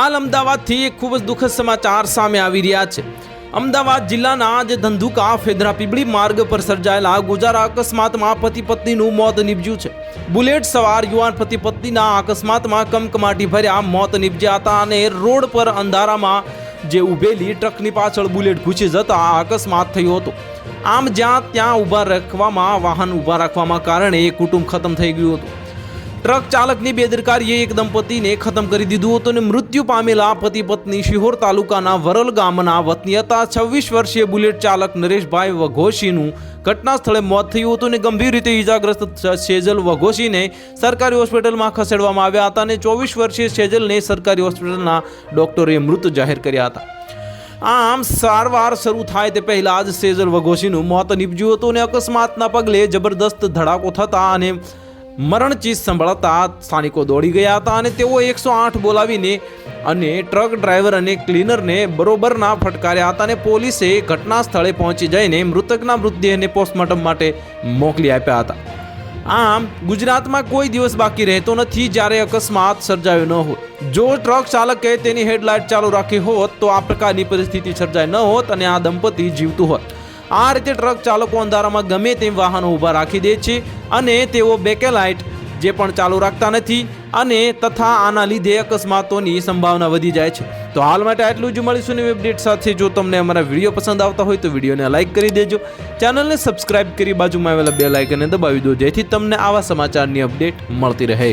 હાલ અમદાવાદથી એક ખૂબ જ દુઃખદ સમાચાર સામે આવી રહ્યા છે। અમદાવાદ જિલ્લાના જે ધંધુકા ફેદરા પીબળી માર્ગ પર સર્જાયેલા ગોજારા અકસ્માતમાં પતિ પત્નીનું મોત નીપજ્યું છે। બુલેટ સવાર યુવાન પતિ પત્નીના અકસ્માતમાં કમકમાટી ભર્યા મોત નીપજ્યા હતા અને રોડ પર અંધારામાં જે ઊભેલી ટ્રકની પાછળ બુલેટ ઘૂસી જતા આ અકસ્માત થયો હતો। આમ જ્યાં ત્યાં વાહન ઊભા રાખવામાં કારણે કુટુંબ ખતમ થઈ ગયું હતું। ટ્રક ચાલકની બેદરકારીએ એક દંપતીને ખતમ કરી દીધું હતું અને મૃત્યુ પામેલા પતિ પત્ની શિહોર તાલુકાના વરલ ગામના વતની હતા। 26 વર્ષીય બુલેટ ચાલક નરેશભાઈ વઘોશીનું ઘટના સ્થળે મોત થયું હતું અને ગંભીર રીતે ઈજાગ્રસ્ત સેજલ વઘોશીને સરકારી હોસ્પિટલમાં ખસેડવામાં આવ્યા હતા અને 24 વર્ષીય સેજલને સરકારી હોસ્પિટલના ડોક્ટરે મૃત જાહેર કર્યા હતા। આમ સારવાર શરૂ થાય તે પહેલા જ સેજલ વઘોશીનું મોત નીપજ્યું હતું અને અકસ્માતના પગલે જબરદસ્ત ધડાકો થતા અને મરણચીજ સંભળાતા સ્થાનિકો દોડી ગયા હતા અને તેઓ 108 બોલાવીને અને ટ્રક ડ્રાઈવર અને ક્લીનરને બરોબરના ફટકાર્યા હતા અને પોલીસે ઘટના સ્થળે પહોંચી જઈને મૃતકના મૃતદેહને પોસ્ટમોર્ટમ માટે મોકલી આપ્યા હતા। આમ ગુજરાતમાં કોઈ દિવસ બાકી રહેતો નથી જ્યારે અકસ્માત સર્જાયો ન હોય। જો ટ્રક ચાલકે તેની હેડલાઇટ ચાલુ રાખી હોત તો આ પ્રકારની પરિસ્થિતિ સર્જાય ન હોત અને આ દંપતી જીવતું હોત। આ રીતે ટ્રક ચાલકો અંધારામાં ગમે તેમ વાહનો ઊભા રાખી દે છે અને તેઓ બેકેલાઇટ જે પણ ચાલુ રાખતા નથી અને તથા આના લીધે અકસ્માતોની સંભાવના વધી જાય છે। તો હાલ માટે આટલું જ, મળીશું નવી અપડેટ સાથે। જો તમને અમારા વિડીયો પસંદ આવતા હોય તો વિડીયોને લાઇક કરી દેજો, ચેનલને સબસ્ક્રાઇબ કરી બાજુમાં આવેલા બેલ આઇકનને દબાવી દો જેથી તમને આવા સમાચારની અપડેટ મળતી રહે।